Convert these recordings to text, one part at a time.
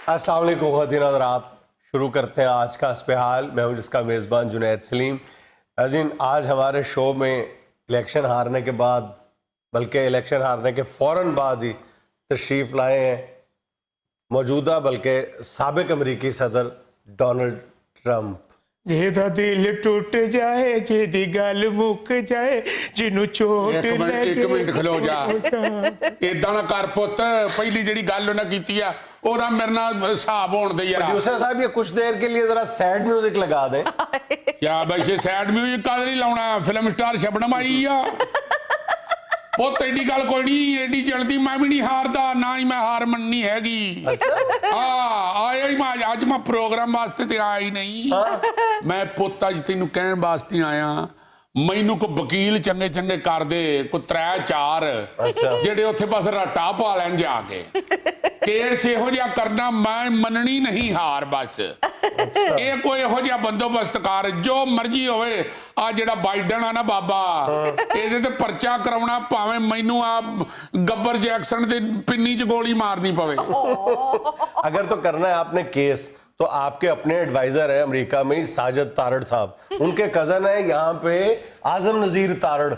अस्सलाम वालेकुम ख़वातीन और आप शुरू करते हैं आज का हस्बहाल। मैं हूं जिसका मेज़बान जुनैद सलीम। नाज़रीन, आज हमारे शो में इलेक्शन हारने के बाद, बल्कि इलेक्शन हारने के फ़ौरन बाद ही तशरीफ़ लाए हैं मौजूदा बल्कि साबिक अमरीकी सदर डोनाल्ड ट्रंप। ਜਿਹਦਾ ਦਿਲ ਟੁੱਟ ਜਾਏ ਜਿਹਦੀ ਗੱਲ ਮੁੱਕ ਜਾਏ ਜਿਹਨੂੰ ਚੋਟ ਇੱਕ ਲੱਗੇ ਮਿੰਟ ਖਲੋ ਜਾ। ਇਦਾਂ ਨਾ ਕਰ ਪੁੱਤ, ਪਹਿਲੀ ਜਿਹੜੀ ਗੱਲ ਉਹਨਾਂ ਕੀਤੀ ਆ ਉਹਦਾ ਮੇਰੇ ਨਾਲ ਹਿਸਾਬ ਹੋਣ ਦੇ ਯਾਰ। प्रोड्यूसर साहब, ये कुछ देर के लिए ज़रा सैड म्यूजिक लगा दें। ਯਾ ਬੈਸੇ ਸੈਡ ਮਿਊਜ਼ਿਕ ਕਾਹਦੇ ਲਈ ਲਾਉਣਾ? ਫਿਲਮ ਸਟਾਰ ਸ਼ਬਨਮ ਆਈ ਆ ਪੁੱਤ, ਐਡੀ ਗੱਲ ਕੋਈ ਨਹੀਂ, ਐਡੀ ਜਲਦੀ ਮੈਂ ਵੀ ਨਹੀਂ ਹਾਰਦਾ, ਨਾ ਹੀ ਮੈਂ ਹਾਰ ਮੰਨਣੀ ਹੈਗੀ। ਆਇਆ ਹੀ ਮੈਂ ਅੱਜ ਮੈਂ ਪ੍ਰੋਗਰਾਮ ਵਾਸਤੇ ਤੇ ਆਇਆ ਹੀ ਨਹੀਂ। ਮੈਂ ਪੁੱਤ ਅੱਜ ਤੈਨੂੰ ਕਹਿਣ ਵਾਸਤੇ ਆਇਆ, ਮੈਨੂੰ ਕੋ ਵਕੀਲ ਚੰਗੇ ਚੰਗੇ ਕਰ ਦੇ, ਕੋ 3-4 ਜਿਹੜੇ ਉੱਥੇ ਬਸ ਰੱਟਾ ਪਾ ਲੈਣ ਜਾ ਕੇ ਕੇਸ ਇਹੋ ਜਿਹਾ ਕਰਨਾ ਮੈਂ ਮੰਨਣੀ ਨਹੀਂ ਹਾਰ। ਬਸ ਇਹ ਕੋਈ ਇਹੋ ਜਿਹਾ ਬੰਦੋਬਸਤ ਕਰ, ਜੋ ਮਰਜ਼ੀ ਹੋਵੇ। ਆ ਜਿਹੜਾ ਬਾਈਡਨ ਆ ਨਾ ਬਾਬਾ, ਇਹਦੇ ਤੇ ਪਰਚਾ ਕਰਾਉਣਾ, ਭਾਵੇਂ ਮੈਨੂੰ ਆ ਗੱਬਰ ਜੈਕਸਨ ਦੇ ਪਿੰਨੀ 'ਚ ਗੋਲੀ ਮਾਰਨੀ ਪਵੇ। अगर तो करना है आपने केस, तो आपके अपने एडवाइजर है अमेरिका में ही साजिद तारड़ साहब, उनके कजन है यहाँ पे आजम नजीर तारड़,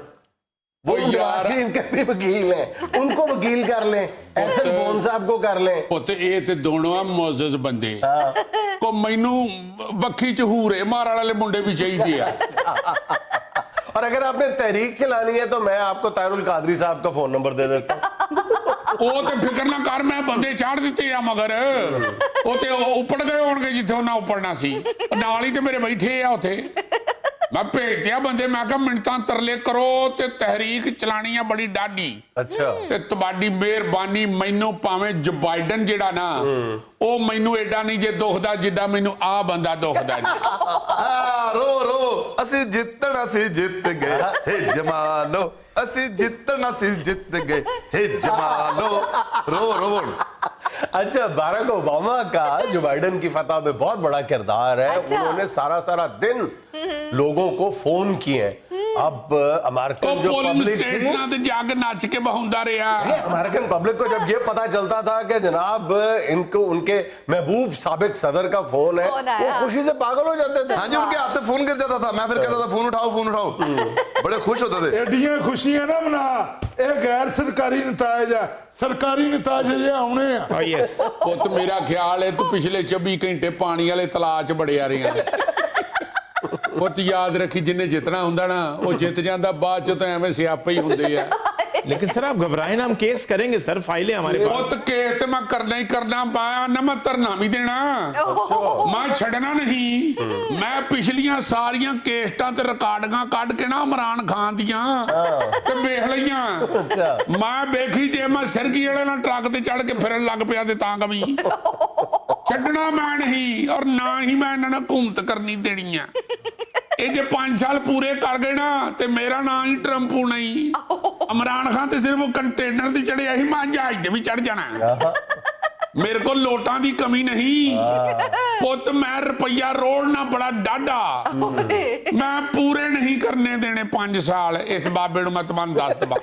वो नवाज शरीफ के भी वकील हैं, उनको वकील कर लें, एहसन बोन साहब को कर लें। ਉੱਤੇ ਇਹ ਤੇ ਦੋਨੋਂ ਆ ਮੌਜੂਦ ਬੰਦੇ ਕੋ ਮੈਨੂੰ ਵੱਖੀ ਚ ਹੂਰੇ ਮਾਰਨ ਵਾਲੇ ਮੁੰਡੇ ਵੀ ਚਾਹੀਦੇ ਆ। और अगर आपने तहरीक चलानी है तो मैं आपको तारुल कादरी साहब का फोन नंबर दे देता हूँ। ਉਹ ਤੇ ਫਿਕਰ ਨਾ ਕਰ, ਮੈਂ ਬੰਦੇ ਚਾੜ ਦਿੱਤੇ ਆ, ਮਗਰ ਉਹ ਤੇ ਉੱਪੜ ਗਏ ਹੋਣਗੇ ਜਿੱਥੇ ਉਹਨਾਂ ਉੱਪੜਨਾ ਸੀ, ਨਾਲ ਹੀ ਤੇ ਮੇਰੇ ਬੈਠੇ ਆ ਉੱਥੇ। ਮੈਂ ਭੇਜਿਆ ਬੰਦੇ, ਮੈਂ ਕਿਹਾ ਮਿੰਟਾਂ ਤਰਲੇ ਕਰੋ ਤੇ ਤਹਿਰੀਕ ਚਲਾਣੀ ਆ ਬੜੀ ਡਾਢੀ। अच्छा, ਤੇ ਤੁਹਾਡੀ ਮਿਹਰਬਾਨੀ, ਮੈਨੂੰ ਭਾਵੇਂ ਜੋ ਬਾਈਡਨ ਜਿਹੜਾ ਨਾ ਉਹ ਮੈਨੂੰ ਐਡਾ ਨਹੀਂ ਜੇ ਦੁਖਦਾ ਜਿੱਡਾ ਮੈਨੂੰ ਆ ਬੰਦਾ ਦੁਖਦਾ ਜੀ। रो रो ਅਸੀਂ ਜਿੱਤਣਾ ਸੀ ਜਿੱਤ ਗਏ ਹੇ ਜਮਾਲੋ, ਅਸੀਂ ਜਿੱਤਣਾ ਸੀ ਜਿੱਤ ਗਏ ਹੇ ਜਮਾਲੋ, रो रो। अच्छा, बाराक ओबामा का जो बाइडन की फतह में बहुत बड़ा किरदार है। अच्छा। उन्होंने सारा दिन लोगों को फोन किए। अब अमेरिकन जो पब्लिक थी, ਤੇ ਜਾ ਕੇ ਨੱਚ ਕੇ ਬਹਾਉਂਦਾ ਰਿਹਾ। अमेरिकन पब्लिक को जब ये पता चलता था कि जनाब इनको उनके महबूब साबिक सदर का फोन है, फोन आया। वो खुशी से पागल हो जाते थे। हाँ जी, उनके हाथ से फोन गिर जाता था, मैं फिर कहता था फोन उठाओ, बड़े खुश होते थे। ਐਡੀਆਂ ਖੁਸ਼ੀਆਂ ਨਾ ਮਨਾ, ਇਹ ਗੈਰ ਸਰਕਾਰੀ ਨਤਾਇਜ ਆ, ਸਰਕਾਰੀ ਨਤਾਇਜ ਜੇ ਆਉਣੇ ਆ। यस, ਪੁੱਤ ਮੇਰਾ ਖਿਆਲ ਹੈ ਤੂੰ ਪਿਛਲੇ 24 ਘੰਟੇ ਪਾਣੀ ਵਾਲੇ ਤਲਾਅ 'ਚ ਬੜਿਆ ਰਿਹਾ। ਪੁੱਤ ਯਾਦ ਰੱਖੀ, ਜਿੰਨੇ ਜਿੱਤਣਾ ਹੁੰਦਾ ਨਾ ਉਹ ਜਿੱਤ ਜਾਂਦਾ, ਬਾਅਦ 'ਚ ਤਾਂ ਐਵੇਂ ਸਿਆਪੇ ਹੀ ਹੁੰਦੇ ਆ। लेकिन सर आप घबराए ना, हम केस करेंगे सर, फाइलें हमारे पास। ਪੁੱਤ ਕੇਸ ਤੇ ਮੈਂ ਕਰਨਾ ਹੀ ਕਰਨਾ, ਪਾਇਆ ਨਾ ਮੈਂ ਧਰਨਾ ਵੀ ਦੇਣਾ, ਮੈਂ ਛੱਡਣਾ ਨਹੀਂ। ਮੈਂ ਪਿਛਲੀਆਂ ਸਾਰੀਆਂ ਕੇਸਟਾਂ ਤੇ ਰਿਕਾਰਡਿੰਗਾਂ ਕੱਢ ਕੇ ਨਾ ਇਮਰਾਨ ਖਾਨ ਦੀਆਂ ਤੇ ਵੇਖ ਲਈਆਂ। ਮੈਂ ਵੇਖੀ, ਜੇ ਮੈਂ ਸਿਰਗੀ ਵਾਲੇ ਨਾਲ ਟਰੱਕ ਤੇ ਚੜ ਕੇ ਫਿਰਨ ਲੱਗ ਪਿਆ ਤੇ ਤਾਂ ਕਵੀ ਛੱਡਣਾ ਮੈਂ ਨਹੀਂ, ਔਰ ਨਾ ਹੀ ਮੈਂ ਇਹਨਾਂ ਨਾਲ ਹਕੂਮਤ ਕਰਨੀ ਦੇਣੀ ਆ। ਇਹ ਜੇ 5 ਸਾਲ ਪੂਰੇ ਕਰ ਗਏ ਨਾ ਤੇ ਮੇਰਾ ਨਾਂ ਹੀ ਟਰੰਪੂ ਨਹੀਂ। ਇਮਰਾਨ ਖਾਨ ਤੇ ਸਿਰਫ ਕੰਟੇਨਰ ਤੇ ਚੜਿਆ ਸੀ, ਮੈਂ ਜਹਾਜ਼ ਤੇ ਵੀ ਚੜ ਜਾਣਾ। ਮੇਰੇ ਕੋਲ ਲੋਟਾਂ ਦੀ ਕਮੀ ਨਹੀਂ ਪੁੱਤ, ਮੈਂ ਰੁਪਈਆ ਰੋੜਨਾ ਬੜਾ ਡਾਢਾ, ਮੈਂ ਪੂਰੇ ਨਹੀਂ ਕਰਨੇ ਦੇਣੇ 5 ਸਾਲ। ਇਸ ਬਾਬੇ ਨੂੰ ਮੈਂ ਤੁਹਾਨੂੰ ਦੱਸ ਦਵਾਂ,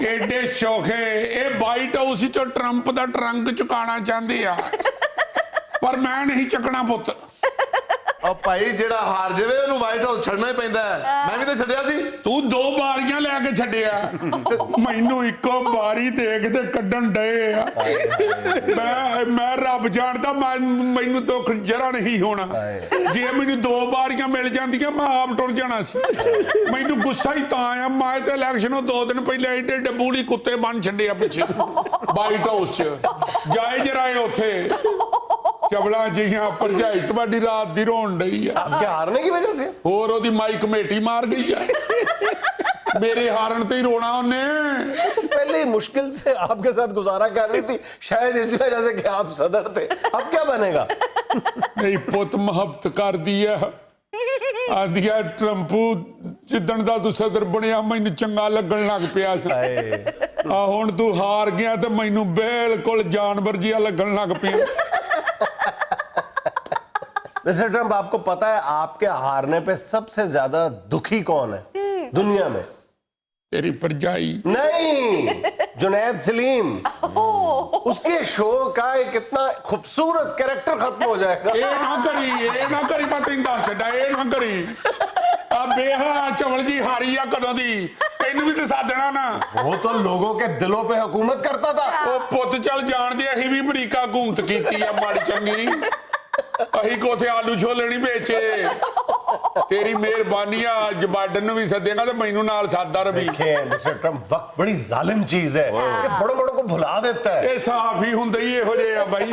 ਐਡੇ ਸ਼ੌਖੇ ਇਹ ਵਾਈਟ ਹਾਊਸ ਚੋਂ ਟਰੰਪ ਦਾ ਟਰੰਕ ਚੁਕਾਉਣਾ ਚਾਹੁੰਦੇ ਆ, ਪਰ ਮੈਂ ਨਹੀਂ ਚੱਕਣਾ ਪੁੱਤ। और भाई जेड़ा हार जावे ਉਹਨੂੰ ਵਾਈਟ ਹਾਊਸ ਛੱਡਣਾ ਹੀ ਪੈਂਦਾ ਹੈ। ਮੈਂ ਵੀ ਤਾਂ ਛੱਡਿਆ ਸੀ। ਤੂੰ 2 ਬਾਰੀਆਂ ਲੈ ਕੇ ਛੱਡਿਆ, ਮੈਨੂੰ ਇੱਕੋ ਬਾਰੀ ਦੇਖ ਤੇ ਕੱਢਣ ਡਏ ਆ। ਮੈਂ ਰੱਬ ਜਾਣਦਾ, ਮੈਨੂੰ ਦੁੱਖ ਜਰਾ ਨਹੀਂ ਹੋਣਾ। ਜੇ ਮੈਨੂੰ 2 ਬਾਰੀਆਂ ਮਿਲ ਜਾਂਦੀਆਂ ਮੈਂ ਆਪ ਟੁਰ ਜਾਣਾ ਸੀ। ਮੈਨੂੰ ਗੁੱਸਾ ਹੀ ਤਾਂ ਆ, ਮੈਂ ਤੇ ਇਲੈਕਸ਼ਨੋਂ 2 ਦਿਨ ਪਹਿਲਾਂ ਏਡੇ ਡੱਬੂਲੀ ਕੁੱਤੇ ਬੰਨ ਛੱਡੇ ਆ ਪਿੱਛੇ ਵਾਈਟ ਹਾਊਸ 'ਚ। ਜਾਏ ਜਰਾ ਉੱਥੇ ਚਵਲਾ ਜਿਹੀਆਂ ਭਰਜਾਈ ਤੁਹਾਡੀ ਰਾਤ ਦੀ ਰੋਣ ਡਈ ਆ। आपके हारने की वजह से? ਹੋਰ ਉਹਦੀ ਮਾਈ ਕਮੇਟੀ ਮਾਰ ਗਈ ਆ, मेरे हारन ते ही रोना उन्हें। पहले ही मुश्किल से आपके साथ गुजारा कर रही थी, शायद इस वजह से कि आप सदर थे। अब क्या बनेगा? नहीं पुत मोहब्बत कर दिया आदिया ट्रंपू जिदन दा तू सदर बनया मैनू चंगा लगन लग पिया सी। आ हुण तू हार गया ते मैनू बिल्कुल जानवर जिहा लगन लग पिया। मिस्टर ट्रंप, आपको पता है आपके हारने पे सबसे ज्यादा दुखी कौन है दुनिया में? तेरी परजाई नहीं, जुनैद सलीम, उसके शो का एक कितना खूबसूरत कैरेक्टर खत्म हो जाएगा। ये ना करी मैं तेन दस छड्डा, ये ना करी। आ बेहा चवल जी हारी आ कदों दी, तेन भी ते साधना ना। वो तो लोगों के दिलों पे हुकूमत करता था। ओ पुत चल जान दे, अहीं भी अमरीका हुकूमत कीती आ माड़ी चंगी। अहीं को उथे आलू छोले नहीं बेचे। तेरी मेहरबानी आ, अज बाइडन भी सदेगा तो मैनू नाल सादा रवि। देखें मिस्टर ट्रंप, वक्त बड़ी जालिम चीज है, ये बड़ों बड़ों को भुला देता है। ये साफ ही हुंदे ही इहो जिहे आ बाई।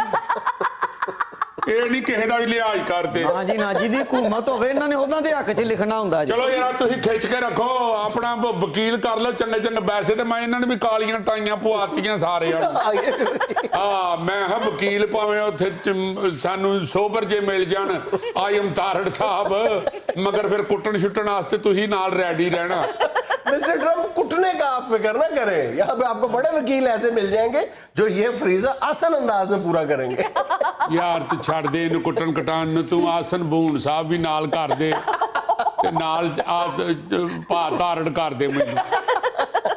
ਇਹ ਨਹੀਂ ਕਿਸੇ ਦਾ ਵੀ ਲਿਹਾਜ਼ ਕਰਦੇ। ਹਾਂ ਜੀ ਨਾ ਜੀ ਦੀ ਹਕੂਮਤ ਹੋਵੇ ਇਹਨਾਂ ਨੇ ਉਹਨਾਂ ਦੇ ਹੱਕ 'ਚ ਲਿਖਣਾ ਹੁੰਦਾ ਜੀ। ਚਲੋ ਯਾਰ ਤੁਸੀਂ ਖਿੱਚ ਕੇ ਰੱਖੋ ਆਪਣਾ ਵਕੀਲ ਕਰ ਲਓ ਚੰਗੇ ਚੰਗੇ। ਵੈਸੇ ਤੇ ਮੈਂ ਇਹਨਾਂ ਨੇ ਵੀ ਕਾਲੀਆਂ ਟਾਈਆਂ ਪਵਾਤੀਆਂ ਸਾਰਿਆਂ ਨੂੰ। ਹਾਂ ਮੈਂ ਹਾਂ ਵਕੀਲ ਭਾਵੇਂ ਉੱਥੇ ਸਾਨੂੰ ਸੋਬਰ ਜੇ ਮਿਲ ਜਾਣ ਆਈ ਐਮ ਤਾਰੜ ਸਾਹਿਬ, मगर फिर कुटन छुटन वास्ते तुसी नाल रेडी रहना। मिस्टर ट्रंप, कुटने का आप फिक्र ना करें, यहाँ पे आपको बड़े वकील ऐसे मिल जाएंगे जो ये फरीजा आसान अंदाज में पूरा करेंगे। यार तू छड़ दे इन्हू कुटन कटान नूं, तू आसन बून साहब भी नाल कर दे ते नाल भा तारड़ कर दे।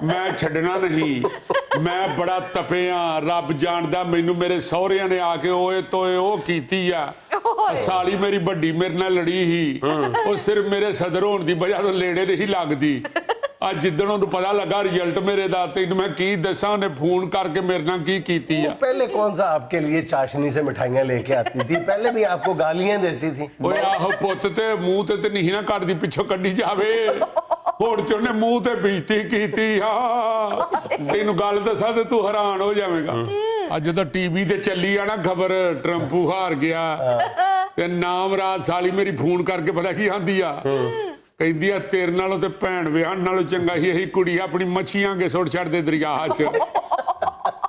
मैं छड्डना नहीं, मैं बड़ा तपिया, रब जानदा मैनू मेरे सहुरिਆਂ ने आके ओए तोए ओ कीती आ। साली मेरी बड़ी मेरे नाल लड़ी ही, ਉਹ ਸਿਰਫ ਮੇਰੇ ਸਦਰ ਹੋਣ ਦੀ ਵਜ੍ਹਾ ਤੋਂ ਲੇੜੇ ਨਹੀਂ ਲੱਗਦੀ। ਅੱਜ ਜਿੱਦਣ ਉਹਨੂੰ ਪਤਾ ਲੱਗਾ ਰਿਜ਼ਲਟ ਮੇਰੇ ਦਾ, ਤੈਨੂੰ ਮੈਂ ਕੀ ਦੱਸਾਂ ਉਹਨੇ ਫੋਨ ਕਰਕੇ ਮੇਰੇ ਨਾਲ ਕੀ ਕੀਤੀ ਆ। पहले कौन सा आपके लिए चाशनी से मिठाइयां लेके आती थी, पहले भी आपको गालियां देती थी। ਓਏ ਆਹੋ ਪੁੱਤ ਤੇ ਮੂੰਹ ਤੇ ਨਹੀਂ ਨਾ ਕੱਢਦੀ, ਪਿੱਛੋਂ ਕੱਢੀ ਜਾਵੇ। ਹੁਣ ਤੇ ਉਹਨੇ ਮੂੰਹ ਤੇ ਬੇਇੱਜ਼ਤੀ ਕੀਤੀ ਆ। ਤੈਨੂੰ ਗੱਲ ਦੱਸਾਂ ਤੇ ਤੂੰ ਹੈਰਾਨ ਹੋ ਜਾਵੇਂਗਾ। ਅੱਜ ਤਾਂ ਟੀਵੀ ਤੇ ਚੱਲੀ ਆ ਨਾ ਖਬਰ, ਟਰੰਪੂ ਹਾਰ ਗਿਆ ਤੇ ਨਾਮ ਰਾਤ ਸਾਲੀ ਮੇਰੀ ਫੋਨ ਕਰਕੇ ਪਤਾ ਕੀ ਆਂਦੀ ਆ, ਕਹਿੰਦੀ ਆ ਤੇਰੇ ਨਾਲੋਂ ਤੇ ਭੈਣ ਵਿਆਹਣ ਨਾਲੋਂ ਚੰਗਾ ਹੀ ਇਹੀ ਕੁੜੀ ਆਪਣੀ ਮੱਛੀਆਂ ਕੇ ਸੁੱਟ ਛੱਡਦੇ ਦਰਿਆ 'ਚ।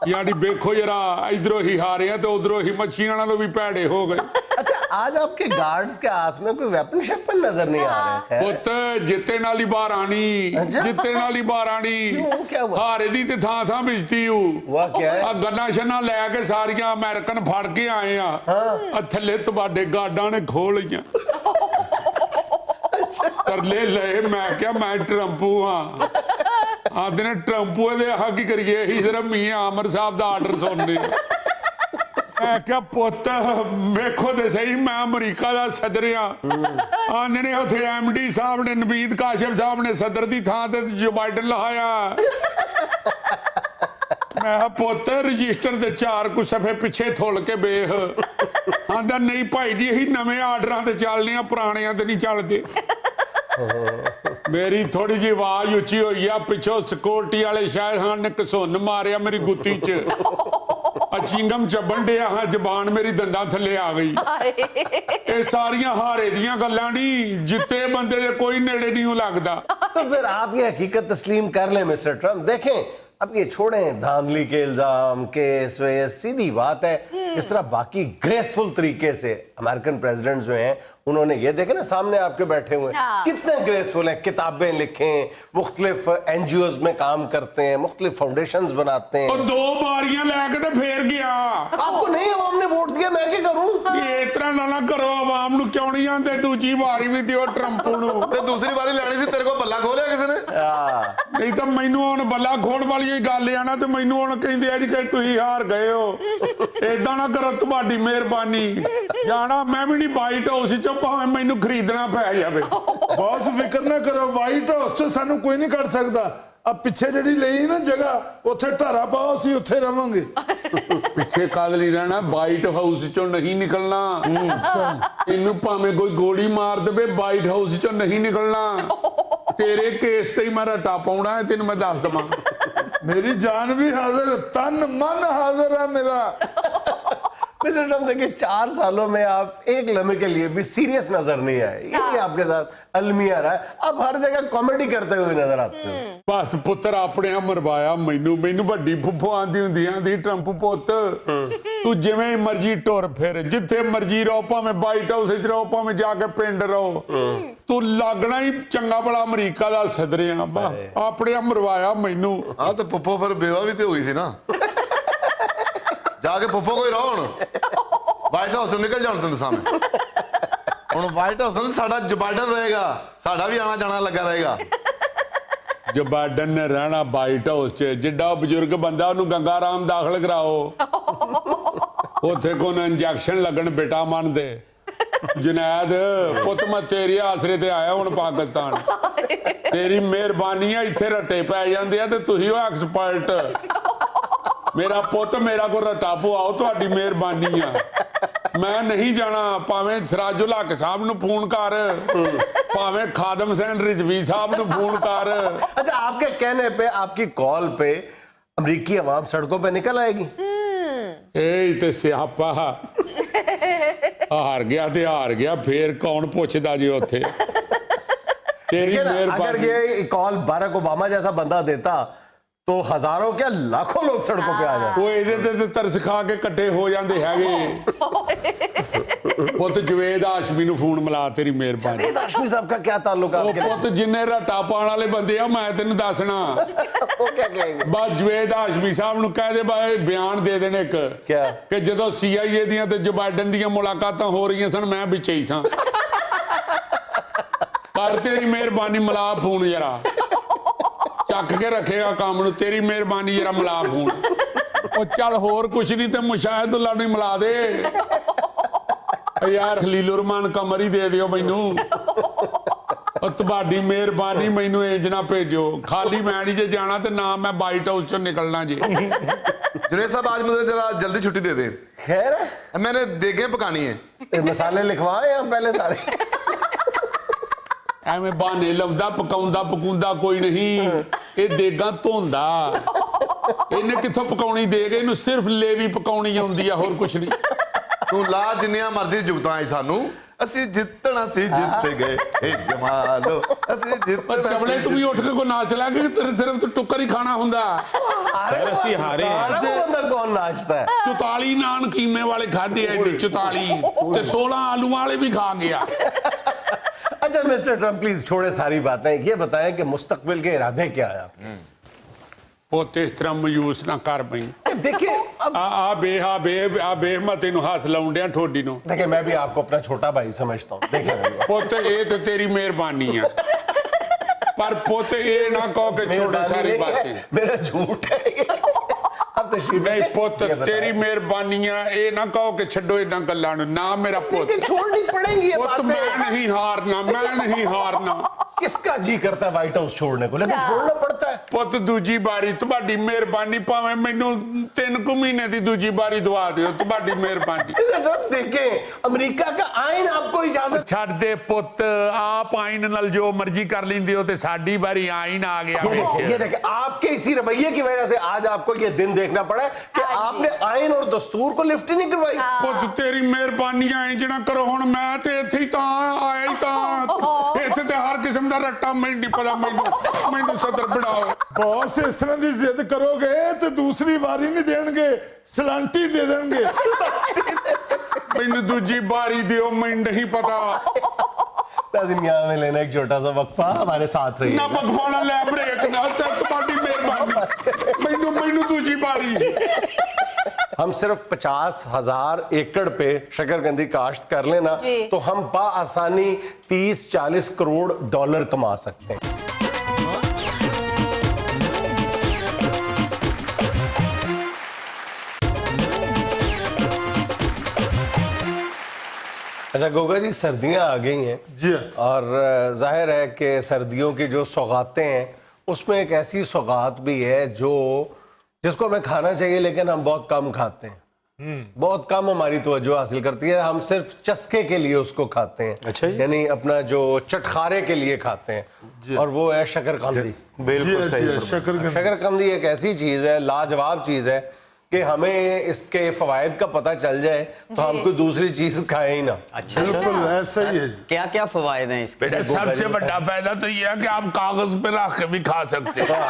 यानी देखो जरा, इधरों ही हारे हैं तो उधरों ही मच्छियां नालों भी पैड़े हो गए। अच्छा, आज आपके गार्ड्स के हाथ में कोई वेपन शेपन नजर नहीं आ रहा है। पुत जिते नाली बाहर आनी, अच्छा? जिते नाली बाहर आनी, क्यों? क्या हुआ? हारे दी ते थां थां बिजती हूं। हुआ क्या है? आ गन्ना शन्ना लैके सारियां अमेरिकन फड़ के आए आ। आ थल्ले तुहाडे गार्डां ने खोल लियां। तरले ले मैं क्या मैं ट्रंपू हां। आदि ने ट्रंपू दे आह की करिए ही सिर्फ मियां आमर साहब दा आर्डर सुनने। मैं क्या पुत वेखो ते सही, मैं अमरीका दा सदर आ। आंदे ने उत्थे एमडी साहब ने, नवीद काशिफ साहब ने सदर दी थां ते जो बाइडन लाया। मैं पुत रजिस्टर दे 4 कुछ सफे पिछे थुल के बेख। आंदा नहीं भाई जी अही नवे आर्डरां ते चलने आ, पुराणियां ते नहीं चलदे। मेरी थोड़ी जी आवाज उची हुई आ, पिछों सिक्योरिटी वाले शायद हाँ ने घसुन मारिया मेरी गुत्ती च। चिंगम चबन डिया हाँ, जबान मेरी दंदा थले आ गई। ये सारियां हारे दियां गल्लां नहीं, जिते बंदे दे कोई नेड़े नहीं लगदा। तो फिर आप ये हकीकत तस्लीम कर लें मिस्टर ट्रंप। देखें, अब ये छोड़ें धांधली के इल्जाम, केस वेस, सीधी बात है इस तरह बाकी ग्रेसफुल तरीके से अमेरिकन प्रेसिडेंट जो हैं उन्होंने ये देखे ना सामने आपके बैठे हुए कितने ग्रेसफुल हैं, किताबें लिखें, मुख्तलिफ एनजीओज में काम करते हैं, मुख्तलिफ फाउंडेशंस बनाते हैं। और 2 बारियां लैके ते फेर गया। आपको नहीं अवाम ने वोट दिया, मैं क्या करूं? ये इतना ना करो, अवाम नू क्यों नहीं आंदे? दूजी बारी भी दियो ट्रंप नू। ਤੇ ਦੂਸਰੀ ਵਾਰੀ ਲੈਣੀ ਸੀ, ਤੇਰੇ ਕੋਲ ਬੱਲਾ ਖੋਲਿਆ ਕਿਸੇ ਨੇ? नहीं तो मैनू हुण बल्ला खोड़ वाली गल आ ना, तो मैनू हुण कहंदे आ जी कि तुसीं हार गए हो। इदां ना करो, तुहाडी मेहरबानी। जाना मैं भी नहीं वाइट हाउस चो, भावें मैनू खरीदना पै जावे। बॉस फिक्र ना करो, वाइट हाउस च सानू कोई नहीं कर सकता। अब पिछे जड़ी ਲਈ ना जगह ਉੱਥੇ ਢਾਰਾ ਪਾਓ, ਅਸੀਂ ਉੱਥੇ ਰਵਾਂਗੇ। ਪਿੱਛੇ ਕਾਹਦੇ ਲਈ ਰਹਿਣਾ? ਵਾਈਟ ਹਾਊਸ ਚੋਂ ਨਹੀਂ ਨਿਕਲਣਾ। ਇਹਨੂੰ ਭਾਵੇਂ ਕੋਈ ਗੋਲੀ ਮਾਰ ਦੇਵੇ, ਵਾਈਟ ਹਾਊਸ ਚੋਂ ਨਹੀਂ ਨਿਕਲਣਾ। ਤੇਰੇ ਕੇਸ ਤੇ ਹੀ ਮੈਂ ਰਟਾ ਪਾਉਣਾ, ਤੈਨੂੰ ਮੈਂ ਦੱਸ ਦਵਾਂ। मेरी जान भी हाजिर, तन मन हाजिर है मेरा। मिस्टर ट्रंप, देखिए 4 सालों में आप एक लम्हे के लिए भी सीरियस नजर नहीं आए। यही आपके साथ अलमिया रहा है, आप हर जगह कॉमेडी करते हुए नजर आते हैं। बस पुत्र अपने मरवाया मैनू ਵੱਡੀ ਫੁੱਫੋ ਆਂਦੀ ਹੁੰਦੀ ਆਂਦੀ ਟਰੰਪ ਪੁੱਤ ਤੂੰ ਜਿਵੇਂ ਮਰਜ਼ੀ ਟੁਰ ਫਿਰ, ਜਿੱਥੇ ਮਰਜ਼ੀ ਰਹੋ, ਭਾਵੇਂ ਵਾਈਟ ਹਾਊਸ ਵਿੱਚ ਰਹੋ, ਭਾਵੇਂ ਜਾ ਕੇ ਪਿੰਡ ਰਹੋ, ਤੂੰ ਲੱਗਣਾ ਹੀ ਚੰਗਾ ਭਲਾ ਅਮਰੀਕਾ ਦਾ ਸਦਰ ਆ। ਆਪਣੇ ਮਰਵਾਇਆ ਮੈਨੂੰ। ਆ ਤੇ ਪੁੱਪੋ ਫਿਰ ਬੇਵਾ ਵੀ ਤੇ ਹੋਈ ਸੀ ਨਾ। ਜਾ ਕੇ ਪੁੱਪੋ ਕੋਈ ਰਹੋ ਹੁਣ, ਵਾਈਟ ਹਾਊਸ ਤੋਂ ਨਿਕਲ ਜਾਣ ਤੈਨੂੰ ਸਾਹਮਣੇ। ਹੁਣ ਵਾਈਟ ਹਾਊਸ ਸਾਡਾ ਜੋ ਬਾਈਡਨ ਰਹੇਗਾ, ਸਾਡਾ ਵੀ ਆਣਾ ਜਾਣਾ ਲੱਗਾ ਰਹੇਗਾ। ਜੋ ਬਾਈਡਨ ਨੇ ਰਹਿਣਾ ਵਾਈਟ ਹਾਊਸ 'ਚ, ਜਿੱਡਾ ਉਹ ਬਜ਼ੁਰਗ ਬੰਦਾ ਉਹਨੂੰ ਗੰਗਾ ਰਾਮ ਦਾਖਲ ਕਰਾਓ, ਉੱਥੇ ਕੋਈ ਇੰਜੈਕਸ਼ਨ ਲੱਗਣ ਬੇਟਾ ਮਨ ਦੇ। ਜੁਨੈਦ ਪੁੱਤ ਮੈਂ ਤੇਰੇ ਆਸਰੇ ਤੇ ਆਇਆ ਹੁਣ ਪਾਕਿਸਤਾਨ, ਤੇਰੀ ਮਿਹਰਬਾਨੀ ਆ, ਇੱਥੇ ਰੱਟੇ ਪੈ ਜਾਂਦੇ ਆ ਤੇ ਤੁਸੀਂ ਹੋ ਐਕਸਪਰਟ। ਮੇਰਾ ਪੁੱਤ ਮੇਰਾ ਕੋ ਰੱਟਾ ਪਵਾਓ, ਤੁਹਾਡੀ ਮਿਹਰਬਾਨੀ ਆ। ਮੈਂ ਨਹੀਂ ਜਾਣਾ, ਭਾਵੇਂ ਸਰਾਜੁਲ ਹਕ ਸਾਹਿਬ ਨੂੰ ਫੋਨ ਕਰ, ਭਾਵੇਂ ਖਾਦਮ ਹੁਸੈਨ रिजवी साहब ਨੂੰ ਫੋਨ कर। अच्छा, आपके कहने पे, आपकी कॉल पे अमरीकी अवाम सड़कों पे निकल आएगी? ਇਹ ਤੇ ਸਿਆਪਾ ਹਾਰ ਗਿਆ ਤੇ ਹਾਰ ਗਿਆ, ਫੇਰ ਕੌਣ ਪੁੱਛਦਾ ਜੀ ਉੱਥੇ। ਤੇਰੀ ठीक है ना? अगर ਮਿਹਰਬਾਨੀ। ये कॉल बाराक ओबामा जैसा बंदा देता तो हजारों क्या लाखों लोग सड़कों पे आ जाते। ਉਹ ਇਹਦੇ ਤੇ ਤਰਸ ਖਾ ਕੇ ਇਕੱਠੇ ਹੋ ਜਾਂਦੇ ਹੈਗੇ। ਪੁੱਤ ਜਵੇਦ ਹਾਸ਼ਮੀ ਨੂੰ ਫੋਨ ਮਿਲਾ, ਤੇਰੀ ਮਿਹਰਬਾਨੀ। जावेद हाशमी साहब का क्या ताल्लुक है ਉਹ आपके? ਪੁੱਤ ਜਿੰਨੇ ਰੱਟਾ ਪਾਉਣ ਵਾਲੇ ਬੰਦੇ ਆ ਮੈਂ ਤੈਨੂੰ ਦੱਸਣਾ। वो क्या कहेंगे? ਬਸ ਜਵੇਦ ਹਾਸ਼ਮੀ ਸਾਹਿਬ ਨੂੰ ਕਹਿ ਦੇ ਬਾਈ ਬਿਆਨ ਦੇ ਦੇਣ ਇੱਕ, ਕਿਆ? ਕਿ ਜਦੋਂ CIA ਦੀਆਂ ਤੇ ਜੋ ਬਾਈਡਨ ਦੀਆਂ ਮੁਲਾਕਾਤਾਂ ਹੋ ਰਹੀਆਂ ਸਨ ਮੈਂ ਵਿੱਚੇ ਹੀ ਸਾਂ। ਪਰ ਤੇਰੀ ਮਿਹਰਬਾਨੀ ਮਿਲਾ ਫੋਨ ਜਰਾ, ਚੱਕ ਕੇ ਰੱਖੇਗਾ ਕੰਮ ਨੂੰ। ਤੇਰੀ ਮਿਹਰਬਾਨੀ ਜਰਾ ਮਿਲਾ ਫੋਨ। ਉਹ ਚੱਲ ਹੋਰ ਕੁਛ ਨਹੀਂ ਤੇ ਮੁਸ਼ਾਹਿਦੁੱਲਾ ਨੂੰ ਮਿਲਾ ਦੇ ਯਾਰ। ਖਲੀਲੁਰ ਰਹਿਮਾਨ ਕਮਰ ਹੀ ਦੇ ਦਿਓ ਮੈਨੂੰ। ਉਹ ਤੁਹਾਡੀ ਮਿਹਰਬਾਨੀ, ਮੈਨੂੰ ਇੰਜ ਨਾ ਭੇਜੋ ਖਾਲੀ। ਮੈਂ ਨਹੀਂ ਜੇ ਜਾਣਾ ਤੇ ਨਾ ਮੈਂ ਵਾਈਟ ਹਾਊਸ ਚੋਂ ਨਿਕਲਣਾ ਜੀ। जुनैद साहब आज मुझे जरा जल्दी छुट्टी दे दें, खैर है? मैंने देखें पकानी है। ये मसाले लिखवाए हम पहले सारे। ਐਵੇਂ ਬਹਾਨੇ ਲਾਉਂਦਾ, ਪਕਾਉਂਦਾ ਪਕੂੰਦਾ ਕੋਈ ਨਹੀਂ। ਇਹ ਦੇਗਾਂ ਧੋਂਦਾ, ਇਹਨੇ ਕਿੱਥੋਂ ਪਕਾਉਣੀ ਦੇਗ, ਇਹਨੂੰ ਸਿਰਫ ਲੇਵੀ ਪਕਾਉਣੀ ਆਉਂਦੀ ਆ, ਹੋਰ ਕੁਛ ਨਹੀਂ। ਤੂੰ ਲਾ ਜਿੰਨੀਆਂ ਮਰਜ਼ੀ ਜੁਗਤਾਂ ਆਈ ਸਾਨੂੰ, ਅਸੀਂ ਜਿੱਤਣਾ ਸੀ ਜਿੱਤ ਗਏ, ਏ ਜਮਾਲੋ ਅਸੀਂ ਪਰ ਜਿੱਤਣਾ ਚਵਲੇ ਤੂੰ ਵੀ ਉੱਠ ਕੇ ਕੋ ਨਾਚ ਲੈ ਕੇ ਤੇਰੇ ਸਿਰਫ ਤੂੰ ਟੁੱਕਰ ਹੀ ਖਾਣਾ ਹੁੰਦਾ। सर असि हारे हैं। सारा बंदा कौन नाचता है? 44 ਨਾਨ ਕੀਮੇ ਵਾਲੇ ਖਾਦੇ ਐ, 44 ਤੇ 16 ਆਲੂਆਂ ਵਾਲੇ ਵੀ ਖਾ ਗਿਆ। अच्छा मिस्टर ट्रम्प प्लीज छोड़े सारी बातें, ये बताएं कि मुस्तकबिल के इरादे क्या है आपके? ਪੁੱਤ ਇਸ ਤਰ੍ਹਾਂ ਮਯੂਸ ਨਾ ਕਰ ਪਈ। देखिए अब ਆ ਬੇਹਮਤੀ ਨੂੰ ਹੱਥ ਲਾਉਣ ਡਿਆ ਠੋਡੀ ਨੂੰ। देखिए, मैं भी आपको अपना छोटा भाई समझता हूँ। देखिए ਪੁੱਤ ਇਹ ਤੇ ਤੇਰੀ ਮਿਹਰਬਾਨੀ ਆ, ਪਰ ਪੁੱਤ ਇਹ ਨਾ ਕਹੋ ਕਿ ਛੋੜੇ ਸਾਰੀ ਬਾतें। मेरा झूठ है ये। अब तशरीफ ਨਹੀਂ रखें। ਪੁੱਤ ये बताएं। ਤੇਰੀ ਮਿਹਰਬਾਨੀ ਆ, ਇਹ ਨਾ ਕਹੋ ਕਿ ਛੱਡੋ ਇਹਨਾਂ ਗੱਲਾਂ ਨੂੰ। ਨਾ ਮੇਰਾ ਪੁੱਤ, देखिए, छोड़नी पड़ेंगी ये ਪੁੱਤ ਮੈਂ बातें। ਨਹੀਂ ਹਾਰਨਾ, ਮੈਂ ਨਹੀਂ ਹਾਰਨਾ। किसका जी करता है व्हाइट हाउस छोड़ने को, लेकिन छोड़ना पड़ता है। ਪੁੱਤ ਦੂਜੀ ਵਾਰੀ ਤੁਹਾਡੀ ਮਿਹਰਬਾਨੀ, ਭਾਵੇਂ ਮੈਨੂੰ 3 ਕੁ ਮਹੀਨੇ ਦੀ ਦੂਜੀ ਵਾਰੀ ਦਵਾ ਦਿਓ, ਤੁਹਾਡੀ ਮਿਹਰਬਾਨੀ। मिस्टर ट्रम्प देखें, अमेरिका का आइन आपको इजाजत। ਛੱਡ ਦੇ ਪੁੱਤ, ਆਪ ਆਇਨ ਨਾਲ ਜੋ ਮਰਜ਼ੀ ਕਰ ਲੈਂਦੇ ਹੋ ਤੇ ਸਾਡੀ ਵਾਰੀ ਆਇਨ ਆ ਗਿਆ। ये देखें, आपके इसी रवैये की वजह से आज आपको ये दिन देखना पड़ा है कि आपने आइन और दस्तूर को लिफ्ट ही नहीं करवाई। ਪੁੱਤ ਤੇਰੀ ਮਿਹਰਬਾਨੀ ਐ ਜਿਹੜਾ ਕਰੋ। ਹੁਣ ਮੈਂ ਤੇ ਇੱਥੇ ਹੀ ਤਾਂ ਆਇਆ ਹੀ ਤਾਂ, ਇੱਥੇ ਤੇ ਹਰ ਕਿਸਮ ਦਾ ਰੱਟਾ ਮੈਨੂੰ ਨਹੀਂ ਪਤਾ। ਮੈਨੂੰ ਸਦਰ ਬਣਾਓ। ਬੌਸ ਇਸ ਤਰ੍ਹਾਂ ਦੀ ਜ਼ਿੱਦ ਕਰੋਗੇ ਤੇ ਦੂਸਰੀ ਵਾਰੀ ਨਹੀਂ ਦੇਣਗੇ, ਸਲਾਂਟੀ ਦੇ ਦੇਣਗੇ। ਮੈਨੂੰ ਦੂਜੀ ਵਾਰੀ ਦਿਓ, ਮੈਨੂੰ ਨਹੀਂ ਪਤਾ। नाज़रीन, यहाँ में लेना एक छोटा सा वक्फा, हमारे साथ रहिए। ਨਾ ਬਖਵਾਣਾ ਲੈ ਬ੍ਰੇਕ ਨਾ, ਤੇ ਤੁਹਾਡੀ ਮਿਹਰਬਾਨੀ। ਮੈਨੂੰ ਦੂਜੀ ਵਾਰੀ। हम सिर्फ 50,000 एकड़ पे शकरकंदी काश्त कर लेना जी। तो हम बाआसानी 30-40 करोड़ डॉलर कमा सकते हैं। अच्छा गोगा जी, सर्दियां आ गई हैं जी। और जाहिर है कि सर्दियों की जो सौगातें हैं उसमें एक ऐसी सौगात भी है जो जिसको हमें खाना चाहिए लेकिन हम बहुत कम खाते हैं। बहुत कम हमारी तवज्जो हासिल करती है। हम सिर्फ चस्के के लिए उसको खाते हैं। अच्छा जी। यानी अपना जो चटखारे के लिए खाते हैं, और वो है शकरकंदी। बिल्कुल सही। शकरकंदी एक ऐसी चीज है, लाजवाब चीज है कि हमें इसके फवायद का पता चल जाए तो हम कोई दूसरी चीज खाए ही ना। अच्छा बिल्कुल ऐसा ही है। क्या क्या फवायद हैं इसके? बेटा सबसे बड़ा फायदा तो ये है कि आप कागज पे रख के भी खा सकते हैं।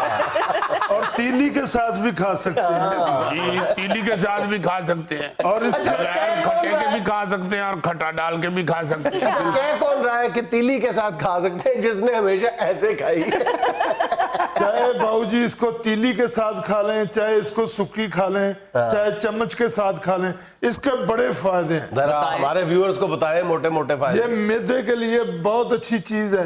और तीली के साथ भी खा सकते हैं। जी, तीली के साथ भी खा सकते हैं, और इस बगैर खट्टे के भी खा सकते हैं, और खट्टा डाल के भी खा सकते हैं। कह कौन रहा है कि तीली के साथ खा सकते हैं, जिसने हमेशा ऐसे खाई है। चाहे बाबूजी इसको तीली के साथ खा लें, चाहे इसको सुक्की खा लें, चाहे चम्मच के साथ खा लें, इसके बड़े फायदे हैं। जरा हमारे व्यूअर्स को बताएं मोटे मोटे ये फायदे। मैदे के लिए बहुत अच्छी चीज है,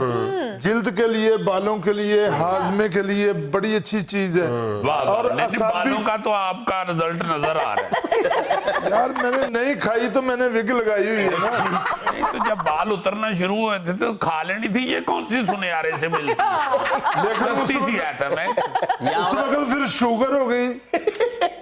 जिल्द के लिए, बालों के लिए, हाजमे के लिए बड़ी अच्छी चीज है। वाह वाह, और लेकिन असाबी- बालों का तो आपका रिजल्ट नजर आ रहा है। यार मैंने नहीं खाई तो मैंने विग लगाई हुई है ना। नहीं तो जब बाल उतरना शुरू हुए थे तो खा लेनी थी, ये कौन सी सुनियारे से मिलती है? लेकिन सस्ती सी आइटम है। उस वक्त फिर शुगर हो गई,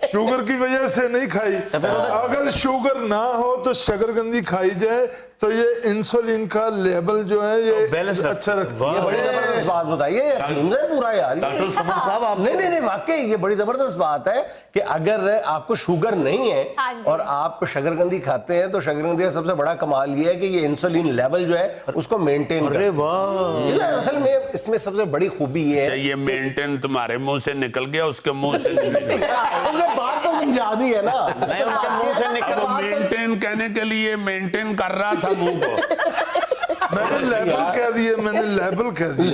शुगर की वजह से नहीं खाई। अगर शुगर ना हो तो शकरकंदी खाई जाए तो ये इंसुलिन का लेवल जो है ये बैलेंस अच्छा रखती ये है। बड़ी जबरदस्त बात बताइए, यकीन है पूरा यार। डॉक्टर समर साहब आप नहीं वाकई ये बड़ी जबरदस्त बात है कि अगर आपको शुगर नहीं है हाँ जी। और आप शकरकंदी खाते हैं तो शकरकंदी का सबसे बड़ा कमाल ये है कि ये इंसुलिन लेवल जो है उसको मेंटेन अरे वाह, असल में इसमें सबसे बड़ी खूबी ये है। ये मेंटेन तुम्हारे मुंह से निकल गया, उसके मुंह से नहीं निकला। उसने बात तो समझा दी है ना। मैं उनके मुंह से निकल वो मेंटेन कहने के लिए मेंटेन कर रहा था मुंह को। मैंने लेवल कह दिए, मैंने लेवल कह दिए।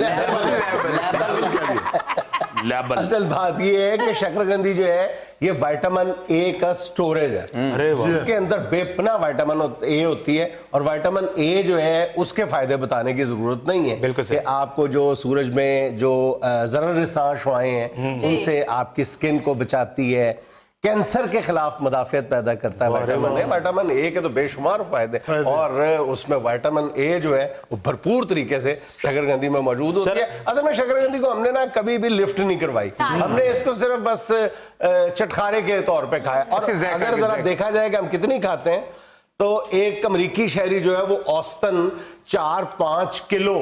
लेवल असल बात ये है कि शकरकंदी जो है ये विटामिन ए का स्टोरेज है। अरे वाह, जिसके अंदर बेपना विटामिन ए होती है और विटामिन ए जो है उसके फायदे बताने की जरूरत नहीं है। बिल्कुल सही। कि आपको जो सूरज में जो ज़र्र-रिसां शुआएं हैं उनसे आपकी स्किन को बचाती है, कैंसर के खिलाफ मदाफियत पैदा करता है विटामिन ए। विटामिन ए के तो बेशुमार फायदे और उसमें विटामिन ए जो है वो भरपूर तरीके से शकरकंदी में मौजूद होती है। असल में शकरकंदी को हमने ना कभी भी लिफ्ट नहीं करवाई, हमने इसको सिर्फ बस चटखारे के तौर पे खाया। और अगर जरा देखा जाए कि हम कितनी खाते हैं तो एक अमरीकी शहरी जो है वो औसतन 4-5 किलो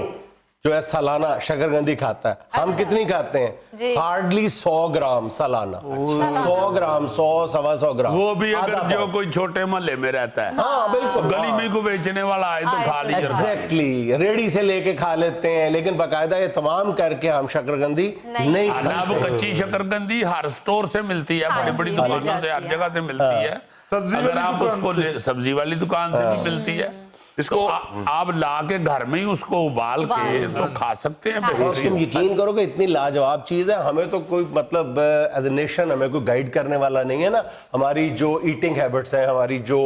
जो है सालाना शकरकंदी खाता है। हम कितनी खाते हैं? जी। हार्डली 100 ग्राम सालाना। 100 ग्राम, 100-125 ग्राम, वो भी आधा अगर जो पाव। कोई छोटे मोहल्ले में रहता है, हाँ बिल्कुल, गली में को बेचने वाला आए तो खा लीजिए। एग्जैक्टली रेडी से लेके खा लेते हैं, लेकिन बाकायदा ये तमाम करके हम शकरकंदी नहीं अब खाते। कच्ची शकरकंदी हर स्टोर से मिलती है, हाँ बड़ी बड़ी जी, दुकानों मिल से, हर जाती जगह से मिलती है। सब्जी अगर वाली आप दुकान उसको से। सब्जी वाली दुकान से भी मिलती है। इसको आप ला के घर में ही उसको उबाल के तो खा सकते हैं। और बेहतरीन। तुम यकीन करो कि इतनी लाजवाब चीज़ है, हमें तो कोई मतलब एज ए नेशन हमें कोई गाइड करने वाला नहीं है ना। हमारी जो ईटिंग हैबिट्स हैं, हमारी जो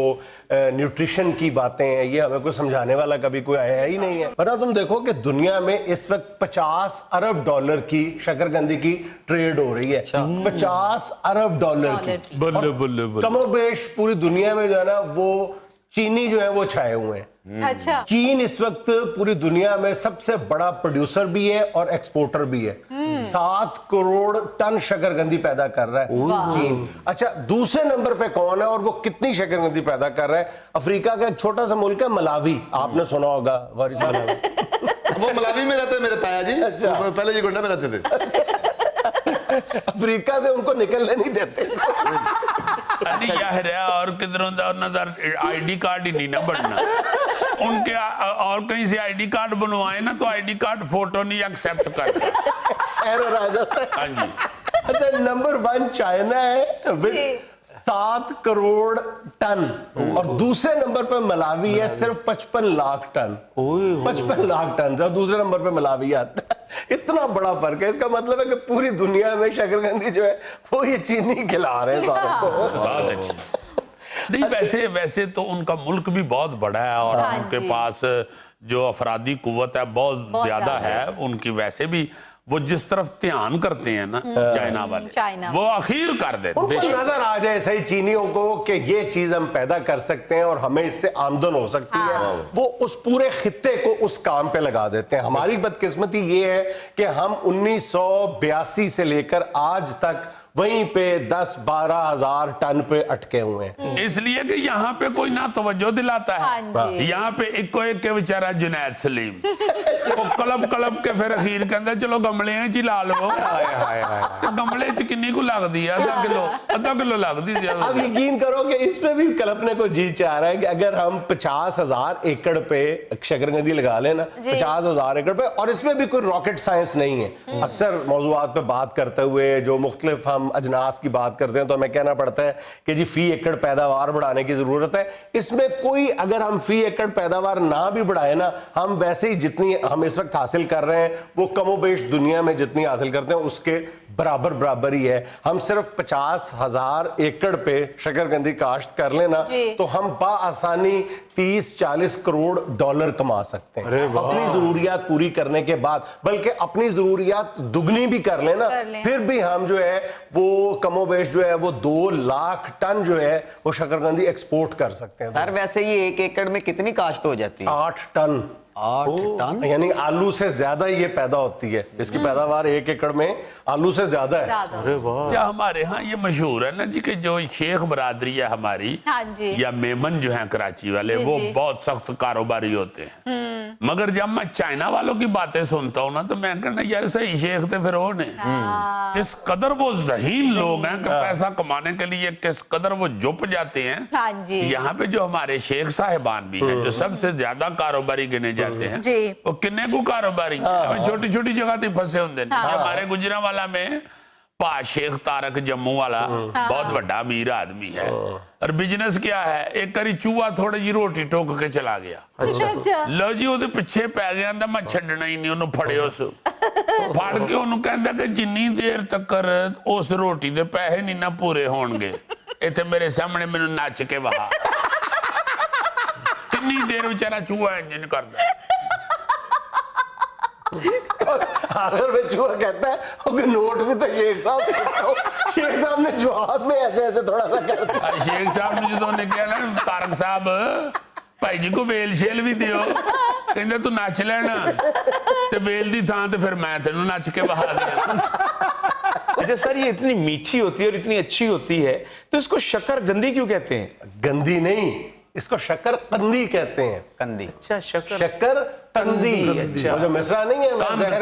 न्यूट्रिशन की बातें हैं, ये हमें कोई समझाने वाला कभी कोई आया ही नहीं है। वरना तुम देखो कि दुनिया में इस वक्त 50 अरब डॉलर की शकरकंदी की ट्रेड हो रही है। 50 अरब डॉलर की। बल्ले बल्ले बल्ले। कमोबेश पूरी दुनिया में जो है ना वो चीनी जो है वो छाए हुए हैं। अच्छा, चीन इस वक्त पूरी दुनिया में सबसे बड़ा प्रोड्यूसर भी है और एक्सपोर्टर भी है। 7 करोड़ टन शकरकंदी पैदा कर रहा है चीन। अच्छा, दूसरे नंबर पे कौन है और वो कितनी शकरकंदी पैदा कर रहा है? अफ्रीका का एक छोटा सा मुल्क है मलावी, आपने सुना होगा। वारिस मलावी। वो मलावी में रहते हैं मेरे ताया जी। अच्छा। वो पहले जी गोंडा में रहते थे। अफ्रीका से उनको निकलने नहीं देते। नहीं यार है, और किधरों नजर आईडी कार्ड ही नहीं ना बनना उनके। और कहीं से आईडी कार्ड बनवाए ना तो आईडी कार्ड फोटो नहीं एक्सेप्ट करता। एरर आ जाता है। हाँ जी। अच्छा, नंबर 1 चाइना है विद जी। 7 करोड़ टन और दूसरे नंबर पे मलावी है सिर्फ 55 लाख टन। 55 लाख टन जब दूसरे नंबर पे मलावी आता है। इतना बड़ा फर्क है। इसका मतलब है कि पूरी दुनिया में शकरकंदी जो है वो ये चीनी खिला रहे हैं सारों को। बहुत अच्छी। नहीं वैसे तो उनका मुल्क भी बहुत बड़ा है और हाँ उनके जी। पास जो अफरादी कुव्वत है बहुत ज्यादा है उनकी। वैसे भी वो जिस तरफ ध्यान करते हैं ना चाइना वाले, चाइना। वो अखीर कर देते उनको हैं। नजर आ जाए सही चीनियों को कि ये चीज हम पैदा कर सकते हैं और हमें इससे आमदन हो सकती है, वो उस पूरे खित्ते को उस काम पे लगा देते हैं। हमारी बदकिस्मती ये है कि हम 1982 से लेकर आज तक वहीं पे 10-12 हजार टन पे अटके हुए हैं। इसलिए कि यहाँ पे कोई ना तवज्जो दिलाता है। हाँ जी। यहाँ पे एक को एक के बेचारा जुनैद सलीम वो कलब के फिर अखीर के अंदर चलो गमले हैं जी ला लो। गमले च किन्नी को लग दी है? आधा किलो लग दी ज्यादा। अब यकीन करो कि इस पे भी कल्पने को जी चाह रहा है कि अगर हम 50,000 एकड़ पे शकरकंदी लगा लेना, जी। 50,000 एकड़ पे, और इसमें भी कोई रॉकेट साइंस नहीं है। अक्सर मौजूआत पे बात करते हुए जो मुख्तलिफ हम ہم اجناس کی بات کرتے ہیں تو ہمیں کہنا پڑتا ہے کہ جی فی ایکڑ پیداوار بڑھانے کی ضرورت ہے. اس میں کوئی اگر ہم فی ایکڑ پیداوار نہ بھی بڑھائیں نا, ہم ویسے ہی جتنی ہم اس وقت حاصل کر رہے ہیں وہ کم و بیش دنیا میں جتنی حاصل کرتے ہیں اس کے برابر ہی ہے. ہم صرف 50,000 ایکڑ پہ شکرقندی کاشت کر لینا تو ہم بآسانی 30-40 کروڑ ڈالر کما سکتے ہیں اپنی ضروریات پوری کرنے کے بعد, بلکہ اپنی ضروریات دگنی بھی کر لینا, پھر بھی ہم جو ہے وہ کم و بیش جو ہے وہ 2 لاکھ ٹن جو ہے وہ شکرقندی ایکسپورٹ کر سکتے ہیں. سر ویسے یہ 1 ایکڑ میں کتنی کاشت ہو جاتی ہے؟ 8 ٹن. 8 ٹن یعنی آلو سے زیادہ یہ پیدا ہوتی ہے, اس کی پیداوار 1 ایکڑ میں آلو سے زیادہ ہے. اچھا ہمارے ہاں یہ مشہور ہے نا جی کہ جو شیخ برادری ہے ہماری یا میمن جو ہیں کراچی والے وہ بہت سخت کاروباری ہوتے ہیں, مگر جب میں چائنا والوں کی باتیں سنتا ہوں نا تو میں کہنا یار صحیح شیخ تھے پھر نے اس قدر وہ ذہین لوگ ہیں کہ پیسہ کمانے کے لیے کس قدر وہ جھپ جاتے ہیں. یہاں پہ جو ہمارے شیخ صاحبان بھی ہیں جو سب سے زیادہ کاروباری گنے جاتے ہیں وہ کنے کو کاروباری ہیں, چھوٹی چھوٹی جگہ تھی پھنسے ہوندے ہیں. ہمارے گجرا والا میں شیخ تارک جموں والا بہت بڑا امیر آدمی ہے اور بزنس کیا ہے, ایک کری چوہا تھوڑی جی روٹی ٹوک کے چلا گیا, لو جی وہ پیچھے پی گیا میں چھڈنا ہی نہیں, انہوں پھڑے اس پھڑ کے انہوں کہندا کہ جنی دیر تک اس روٹی دے پیسے نہیں نہ پورے ہون گے ایتھے میرے سامنے مینوں نچ کے وہا کنی دیر بیچارہ چوہا انجن کردا ہے. آخر میں چوہا کہتا ہے کہ نوٹ بھی تو شیخ صاحب سکتا ہو. شیخ صاحب نے جواب میں ایسے تھوڑا سا کرتا ہے. شیخ صاحب نے جو نے کہا نا تارک صاحب بھائی جی کو ویل شیل بھی دیو, کہندے تو نچ لینا تے ویل دی تھان تے پھر میں تینوں نچ کے بہا دیا. اچھا سر یہ اتنی میٹھی ہوتی ہے اور اتنی اچھی ہوتی ہے تو اس کو شکرقندی کیوں کہتے ہیں؟ گندی نہیں, اس کو شکرقندی کہتے ہیں. قندی. اچھا شکرقندی وہ جو مصرع نہیں ہے زہر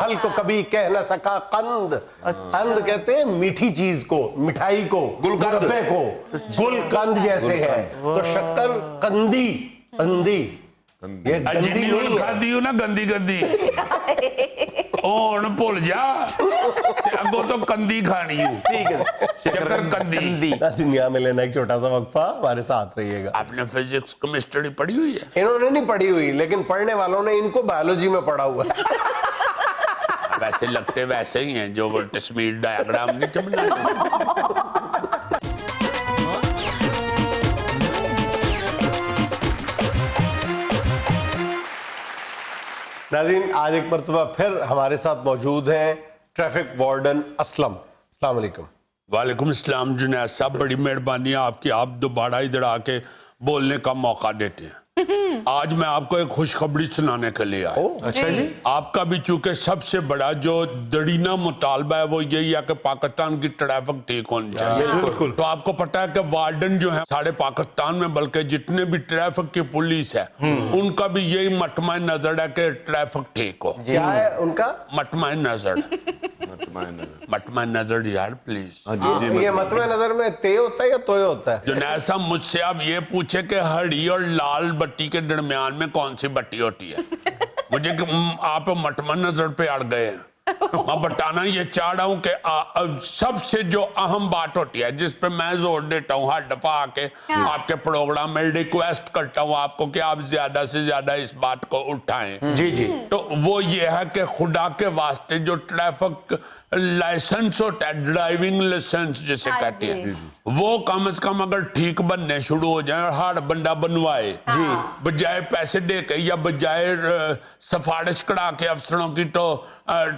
حل کو کبھی کہہ نہ سکا قند. قند کہتے ہیں میٹھی چیز کو, مٹھائی کو, مربے کو, گل قند جیسے ہے تو شکرقندی. قندی یہ گندی جنی نہیں ہون ہے. کھادی ہو نا گندی گندی ہون بھول جا تے اگوں تو کندی کھانی ہوں. ٹھیک ہے شکرقندی. دنیا میں لینا ایک چھوٹا سا وقفہ, ہمارے ساتھ رہیے گا. آپ نے فزکس کیمسٹری پڑھی ہوئی ہے؟ انہوں نے نہیں پڑھی ہوئی لیکن پڑھنے والوں نے ان کو بایولوجی میں پڑھا ہوا ہے. ویسے لگتے ویسے ہی ہیں جو وہ ٹسمیٹ ڈائیگرام نہیں تھے بناتے. ناظرین آج ایک مرتبہ پھر ہمارے ساتھ موجود ہیں ٹریفک وارڈن اسلم. السلام علیکم. وعلیکم السلام جنید صاحب, بڑی مہربانی آپ کی, آپ دوبارہ ادھر آ کے بولنے کا موقع دیتے ہیں. آج میں آپ کو ایک خوشخبری سنانے کے لیے آیا. اچھا جی. آپ کا بھی چونکہ سب سے بڑا جو دڑینا مطالبہ ہے وہ یہی ہے کہ پاکستان کی ٹریفک ٹھیک ہونی چاہیے. تو آپ کو پتہ ہے کہ وارڈن جو ہیں سارے پاکستان میں بلکہ جتنے بھی ٹریفک کی پولیس ہے ان کا بھی یہی مطمع نظر ہے کہ ٹریفک ٹھیک ہو. کیا ہے ان کا مطمع نظر؟ مطمع نظر یار پلیز. یہ مطمع نظر میں تے ہوتا ہے یا توئے ہوتا ہے؟ جنید صاحب مجھ سے آپ یہ پوچھے کہ ہری اور لال بٹی کے درمیان میں کون سی بٹی ہوتی ہے. مجھے کہ آپ مطمع نظر پہ اڑ گئے ہیں. میں بتانا یہ چاہ رہا ہوں کہ سب سے جو اہم بات ہوتی ہے جس پہ میں زور دیتا ہوں ہر دفعہ آ کے آپ کے پروگرام میں ریکویسٹ کرتا ہوں آپ کو کہ آپ زیادہ سے زیادہ اس بات کو اٹھائیں. جی جی. تو وہ یہ ہے کہ خدا کے واسطے جو ٹریفک لائسنس ہوتا ہے, ڈرائیونگ لائسنس جسے کہتے ہیں, وہ کم از کم اگر ٹھیک بننے شروع ہو جائیں اور ہر بندہ بنوائے بجائے پیسے دے کے یا بجائے سفارش کرا کے افسروں کی, تو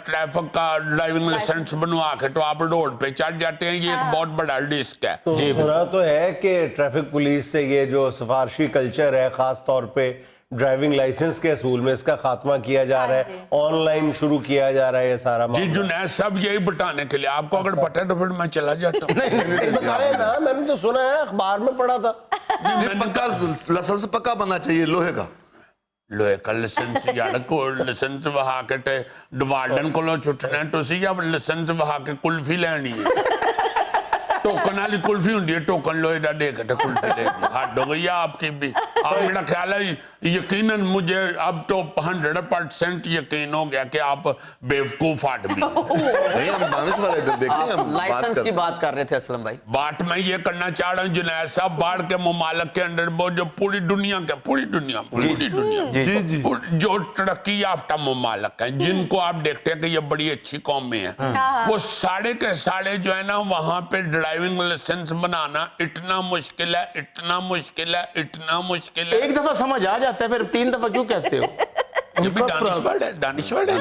ٹریفک کا ڈرائیونگ لائسنس بنوا کے تو آپ روڈ پہ چڑھ جاتے ہیں. یہ ایک بہت بڑا رسک ہے. تو سنا تو ہے کہ ٹریفک پولیس سے یہ جو سفارشی کلچر ہے خاص طور پہ ڈرائیونگ لائسنس کے اصول میں اس کا خاتمہ کیا جا رہا ہے, آن لائن شروع کیا جا رہا ہے یہ سارا جی جنید صاحب یہی بتانے کے لیے آپ کو اگر پتہ ہے تو پھر میں چلا جاتا ہوں. بتائیں نا, میں نے تو سنا ہے اخبار میں پڑھا تھا. یہ پکا لائسنس پکا بننا چاہیے لوہے کا. لوہے کا لائسنس یار کو لائسنس وہا کے ڈوارڈن کو لو چھٹنے تو سی یا لائسنس وہا کے کلفی لینی ہے. टोकन वाली कुल्फी होती है, टोकन लो इधर देख के कुल्फी ले हद हो गई है आपकी भी। अब मेरा ख्याल है यकीनन मुझे अब तो 100% यकीन हो गया कि आप बेवकूफ आदमी। नहीं, हम दानिश वाले इधर देखते हैं, हम लाइसेंस की बात कर रहे थे असलम भाई। बात मैं ये करना चाह रहा हूँ जुनैद साहब, बाढ़ के ममालिक के अंदर वो जो पूरी दुनिया जी जी जो तरक्की याफ्ता ममालिक हैं, जिनको आप देखते हैं कि ये बड़ी अच्छी कौमें हैं, वो सारे के सारे जो है ना वहां पे ड्राइविंग लाइसेंस बनाना इतना मुश्किल है, इतना मुश्किल है, इतना मुश्किल है। एक दफा समझ आ जाता है, फिर 3 दफा क्यों कहते हो? ये भी दानिशवर्ड है।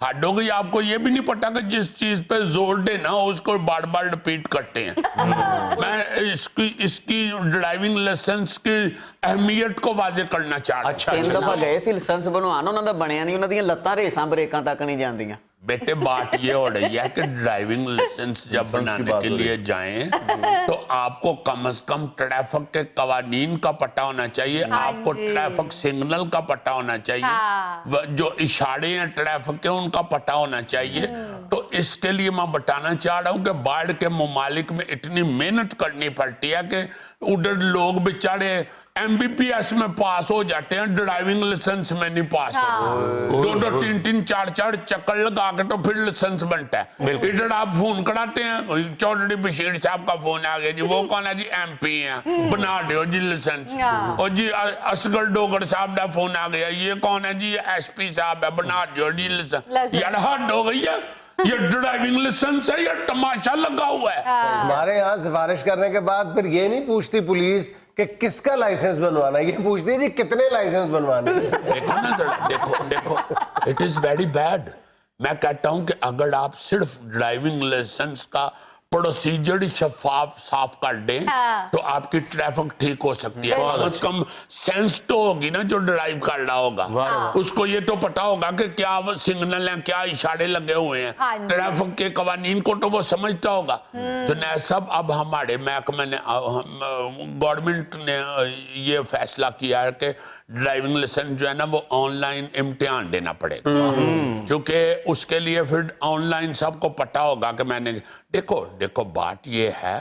हद हो गई, आपको ये भी नहीं पता कि जिस चीज पे जोर देना उसको बार बार रिपीट करते हैं। मैं इसकी ड्राइविंग लाइसेंस की अहमियत को वाजे करना चाह रहा हूं। अच्छा 3 दफा गए ਸੀ ਲਾਇਸੈਂਸ ਬਣਵਾਉਣ, ਉਹਨਾਂ ਦਾ ਬਣਿਆ ਨਹੀਂ, ਉਹਨਾਂ ਦੀਆਂ ਲੱਤਾਂ ਰੇਸਾਂ ਬ੍ਰੇਕਾਂ ਤੱਕ नहीं ਜਾਂਦੀਆਂ। बेटे बात ये हो रही है कि ड्राइविंग लाइसेंस जब बनाने के लिए जाएं तो आपको कम से कम ट्रैफिक के कवानीन का पता होना चाहिए, आपको ट्रैफिक सिग्नल का पता होना चाहिए, जो इशारे हैं ट्रैफिक के उनका पता होना चाहिए। तो इसके लिए मैं बताना चाह रहा हूं कि बाढ़ के ममालिक में इतनी मेहनत करनी पड़ती है कि उधर लोग बेचारे MBBS में पास हो जाते हैं, ड्राइविंग लाइसेंस में नहीं पास होते। 2-2, 3-3, 4-4 चक्कर लगा के तो फिर लाइसेंस बनता है। इधर आप फोन कराते हैं, चौधरी बशीर साहब का फोन आ गया जी, वो कौन है जी, MP हैं, बना दो जी लाइसेंस। और जी असगर डोगर साहब का फोन आ गया, ये कौन है जी, SP साहब है, बना दो जी लाइसेंस। यार हद हो गई है, ये ड्राइविंग लाइसेंस है या तमाशा लगा हुआ है। हमारे यहाँ सिफारिश करने के बाद फिर ये नहीं पूछती पुलिस कि किसका लाइसेंस बनवाना है, ये पूछती है जी कितने लाइसेंस बनवाने हैं। देखो ना जरा, देखो इट इज वेरी बैड। मैं कहता हूं कि अगर आप सिर्फ ड्राइविंग लाइसेंस का प्रोसीजर शफाफ साफ कर दें तो आपकी ट्रैफिक ठीक हो सकती है। कम से कम सेंस तो होगी ना जो ड्राइव कर रहा होगा, उसको ये तो पता होगा कि क्या सिग्नल है, क्या इशारे लगे हुए हैं, ट्रैफिक के कवानीन को तो वो समझता होगा। तो न सब अब हमारे महकमे ने, गवर्नमेंट ने ये फैसला किया है कि ड्राइविंग लाइसेंस जो है ना वो ऑनलाइन इम्तिहान देना पड़ेगा, क्योंकि उसके लिए फिर ऑनलाइन सबको पता होगा कि मैंने देखो बात ये है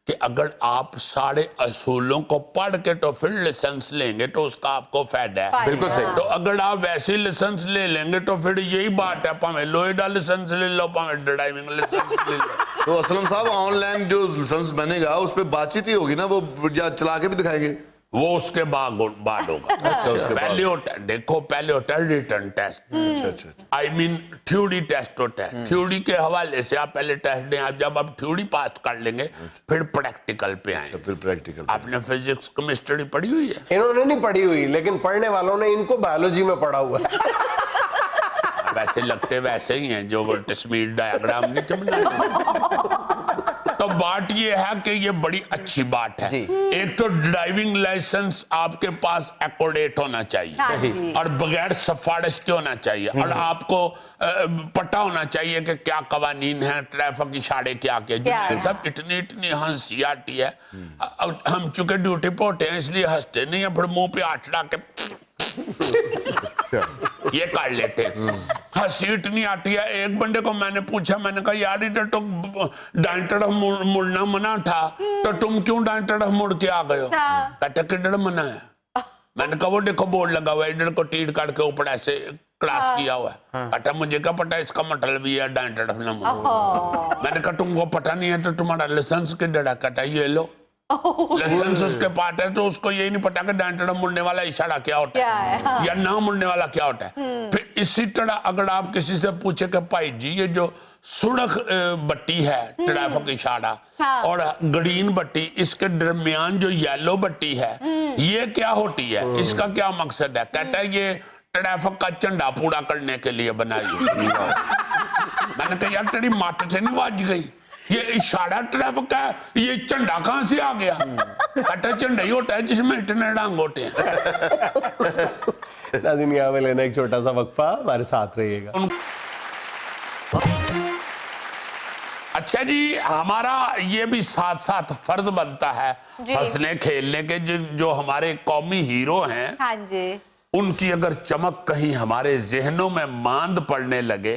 कि अगर आप सारे असूलों को पढ़ के तो फिर लाइसेंस लेंगे तो उसका आपको फायदा है। बिल्कुल सही। तो अगर आप वैसे लाइसेंस ले लेंगे तो फिर यही बात है, भावे लोहे का लाइसेंस ले लो, भावे ड्राइविंग लाइसेंस ले लो। तो असलम साहब ऑनलाइन जो लाइसेंस बनेगा उस पर बातचीत ही होगी ना, वो चला के भी दिखाएंगे? वो उसके बाद होगा। अच्छा, उसके बाद। पहले होता है, देखो पहले होता है रिटर्न टेस्ट, अच्छा आई मीन थ्योरी टेस्ट होता है। थ्योरी के हवाले से आप पहले टेस्ट दें, आप जब आप थ्योरी पास कर लेंगे फिर प्रैक्टिकल पे आए। फिर प्रैक्टिकल। आपने फिजिक्स केमिस्ट्री पढ़ी हुई है? इन्होंने नहीं पढ़ी हुई, लेकिन पढ़ने वालों ने इनको बायोलॉजी में पढ़ा हुआ है। वैसे लगते वैसे ही हैं जो वो तस्वीर डायग्राम नहीं समझा। तो बात ये है कि ये बड़ी अच्छी बात है। एक तो ड्राइविंग लाइसेंस आपके पास एक्यूरेट होना चाहिए और बगैर सिफारिश के होना चाहिए, और आपको पता होना चाहिए कि क्या कवानीन है, ट्रैफिक इशारे क्या क्या सब। इतनी हंसी आती है। हम चूंकि ड्यूटी पे होते हैं इसलिए हंसते नहीं है, फिर मुंह पे हाथ ला के ये कर लेते हैं। हंसी इतनी आती है। एक बंदे को मैंने पूछा, मैंने कहा यार इधर तो दाएं तरफ मुड़ना मना था, तो तुम क्यों दाएं तरफ मुड़ के आ गए हो? कहते किधर मना है? मैंने कहा वो देखो बोर्ड लगा हुआ है, इधर को तीर करके ऊपर ऐसे क्रॉस किया हुआ है। कहता मुझे क्या पता, इसका मतलब ये है दाएं तरफ न मुड़ो। मैंने कहा तुमको पता नहीं है तो तुम्हारा लाइसेंस किधर है? कहता ये लो। लाइसेंस उसके पास है तो उसको यही नहीं पता कि दाएं तरफ मुड़ने वाला इशारा क्या होता है या ना मुड़ने वाला क्या होता है। फिर इसी तरह अगर आप किसी से पूछे कि भाई जी ये जो सुरख बत्ती है ट्रैफिक इशारा और ग्रीन बत्ती, इसके दरमियान जो येलो बत्ती है ये क्या होती है, इसका क्या मकसद है? कहता है ये ट्रैफिक का झंडा पूरा करने के लिए बनाई है। मैंने कहा यार तेरी माथे से नहीं बाज गई, ये इशारा ट्रैफिक है, ये झंडा कहां से आ गया? कहता झंडा ही होता है जिसमें इतने रंग होते हैं। नाज़रीन यहाँ पे लेना एक छोटा सा वक्फा, हमारे साथ रहिएगा। अच्छा जी, हमारा ये भी साथ साथ फर्ज बनता है हंसने खेलने के जो हमारे कौमी हीरो हैं। हाँ जी, उनकी अगर चमक कहीं हमारे जहनों में मांद पड़ने लगे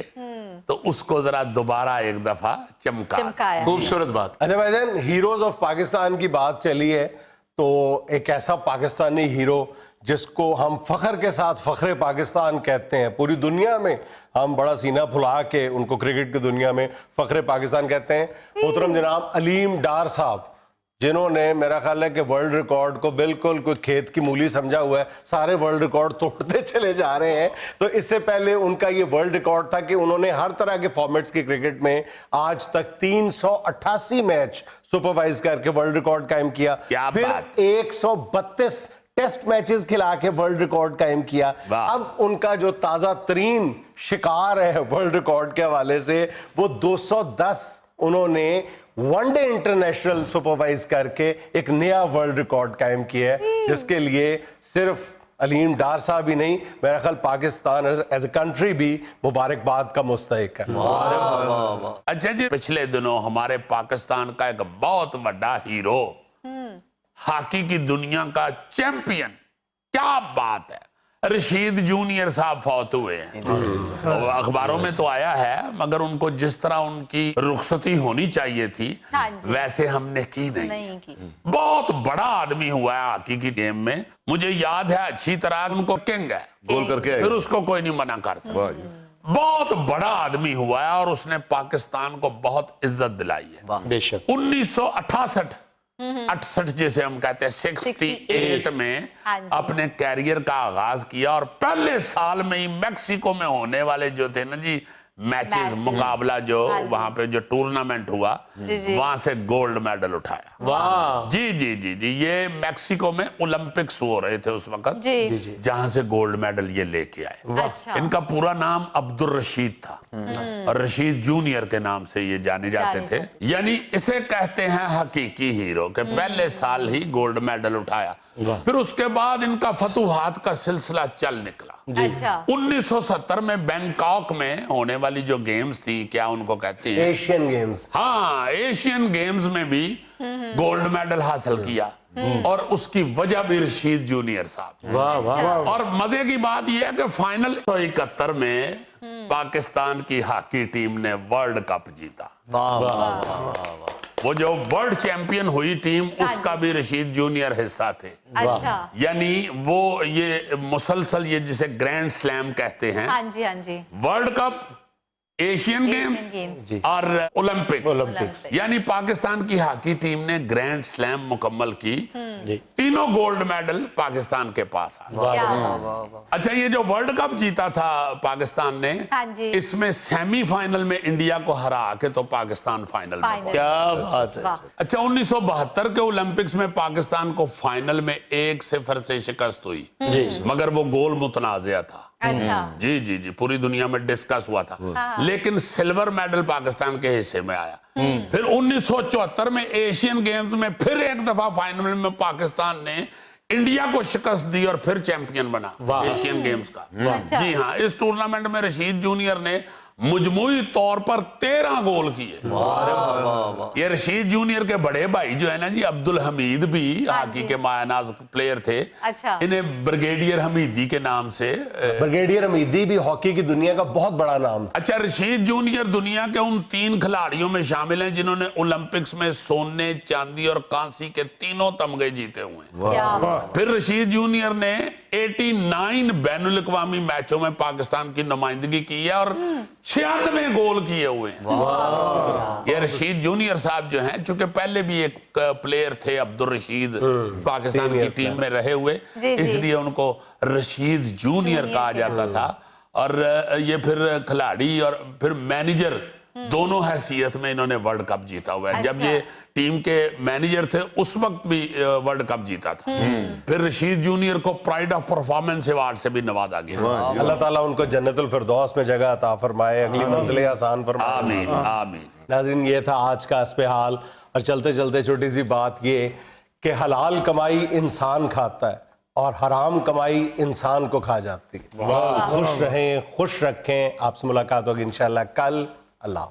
तो उसको जरा दोबारा एक दफा चमकाया। खूबसूरत बात। अच्छा भाईजान, हीरोज ऑफ पाकिस्तान की बात चली है, तो एक ऐसा पाकिस्तानी हीरो जिसको हम फख्र के साथ फख्रे पाकिस्तान कहते हैं, पूरी दुनिया में हम बड़ा सीना फुला के उनको क्रिकेट की दुनिया में फख्रे पाकिस्तान कहते हैं, मोहतरम जनाब अलीम डार साहब, जिन्होंने मेरा ख्याल है कि वर्ल्ड रिकॉर्ड को बिल्कुल कोई खेत की मूली समझा हुआ है, सारे वर्ल्ड रिकॉर्ड तोड़ते चले जा रहे हैं। तो इससे पहले उनका ये वर्ल्ड रिकॉर्ड था कि उन्होंने हर तरह के फॉर्मेट्स की क्रिकेट में आज तक 388 मैच सुपरवाइज करके वर्ल्ड रिकॉर्ड कायम किया। क्या फिर बात। 132 टेस्ट मैचेस खिला के वर्ल्ड रिकॉर्ड कायम किया। अब उनका जो ताजा तरीन शिकार है वर्ल्ड रिकॉर्ड के हवाले से, वो 210 उन्होंने वनडे इंटरनेशनल सुपरवाइज करके एक नया वर्ल्ड रिकॉर्ड कायम किया है, जिसके लिए सिर्फ अलीम डार साहब ही नहीं, मेरा ख्याल पाकिस्तान एज ए कंट्री भी मुबारकबाद का मुस्तहिक है। अच्छा जी, पिछले दिनों हमारे पाकिस्तान का एक बहुत बड़ा हीरो, हॉकी की दुनिया का चैंपियन, क्या बात है, रशीद जूनियर साहब फौत हुए हैं। तो अखबारों में तो आया है, मगर उनको जिस तरह उनकी रुखसती होनी चाहिए थी वैसे हमने की नहीं की। बहुत बड़ा आदमी हुआ है हॉकी की गेम में, मुझे याद है अच्छी तरह, उनको किंग है, गोल करके आएगा। फिर उसको कोई नहीं मना कर सकता। बहुत बड़ा आदमी हुआ है और उसने पाकिस्तान को बहुत इज्जत दिलाई है। बेशक। 1968 68 जैसे हम कहते हैं 68 में अपने कैरियर का आगाज किया और पहले साल में ही मैक्सिको में होने वाले जो थे ना जी मैचेस, मुकाबला जो वहां पे जो टूर्नामेंट हुआ, वहां से गोल्ड मेडल उठाया। वाह। जी जी जी जी, ये मैक्सिको में ओलंपिक्स हो रहे थे उस वक्त, जहां से गोल्ड मेडल ये लेके आए। अच्छा। इनका पूरा नाम अब्दुल रशीद था और रशीद जूनियर के नाम से ये जाने जाते थे। यानी इसे कहते हैं हकीकी हीरो के पहले साल ही गोल्ड मेडल उठाया। फिर उसके बाद इनका फतूहात का सिलसिला चल निकला। अच्छा। 1970 में बैंकॉक में होने वाली जो गेम्स थी, क्या उनको कहते हैं, एशियन गेम्स। हाँ, एशियन गेम्स में भी गोल्ड मेडल हासिल किया और उसकी वजह भी रशीद जूनियर साहब। वाह वाह। और मजे की बात यह है कि फाइनल 71 में पाकिस्तान की हॉकी टीम ने वर्ल्ड कप जीता। वो जो वर्ल्ड चैंपियन हुई टीम, उसका भी रशीद जूनियर हिस्सा थे। अच्छा। यानी वो ये मुसलसल, ये जिसे ग्रैंड स्लैम कहते हैं, हाँ जी हाँ जी। वर्ल्ड कप, एशियन गेम्स और ओलंपिक, यानी पाकिस्तान की हॉकी टीम ने ग्रैंड स्लैम मुकम्मल की। तीनों गोल्ड मेडल पाकिस्तान के पास आ। अच्छा, ये जो वर्ल्ड कप जीता था पाकिस्तान ने, हाँ जी। इसमें सेमीफाइनल में इंडिया को हरा के तो पाकिस्तान फाइनल में पहुंचा। क्या बात है। अच्छा, 1972 के ओलंपिक्स में पाकिस्तान को फाइनल में 1-0 से शिकस्त हुई, मगर वो गोल मुतनाज़िया था। अच्छा। जी जी जी, पूरी दुनिया में डिस्कस हुआ था, लेकिन सिल्वर मेडल पाकिस्तान के हिस्से में आया। फिर 1974 में एशियन गेम्स में फिर एक दफा फाइनल में पाकिस्तान ने इंडिया को शिकस्त दी और फिर चैंपियन बना एशियन गेम्स का। अच्छा। जी हाँ, इस टूर्नामेंट में रशीद जूनियर ने मुजमुई तौर पर 13 गोल किए। ये रशीद जूनियर के बड़े भाई जो है ना जी, अब्दुल हमीद भी हॉकी के मायानाज प्लेयर थे। अच्छा। इन्हें ब्रिगेडियर हमीदी के नाम से, ब्रिगेडियर हमीदी भी हॉकी की दुनिया का बहुत बड़ा नाम था। अच्छा, रशीद जूनियर दुनिया के उन 3 खिलाड़ियों में शामिल हैं जिन्होंने ओलंपिक्स में सोने, चांदी और कांसी के तीनों तमगे जीते हुए हैं। फिर रशीद जूनियर ने 89 बैनुल अक़वामी मैचों में पाकिस्तान की नुमाइंदगी की है और 96 गोल किए हुए हैं। ये रशीद जूनियर साहब जो हैं, चूंकि पहले भी एक प्लेयर थे अब्दुल रशीद, पाकिस्तान की टीम में रहे हुए, इसलिए उनको रशीद जूनियर कहा जाता था। और ये फिर खिलाड़ी और फिर मैनेजर दोनों हैसियत में इन्होंने वर्ल्ड कप जीता हुआ है। जब ये टीम के मैनेजर थे उस वक्त भी वर्ल्ड कप जीता था। फिर रशीद जूनियर को प्राइड ऑफ परफॉर्मेंस अवार्ड से भी नवाजा गया। अल्लाह ताला उनको जन्नतुल फिरदौस में जगह अता फरमाए, अगली मंजिलें आसान फरमाए। आमीन आमीन। नाज़रीन, ये था आज का अस्पहाल। और चलते चलते छोटी सी बात ये कि हलाल कमाई इंसान खाता है और हराम कमाई इंसान को खा जाती है। खुश रहें, खुश रखें। आपसे मुलाकात होगी इंशाल्लाह कल। अल्लाह।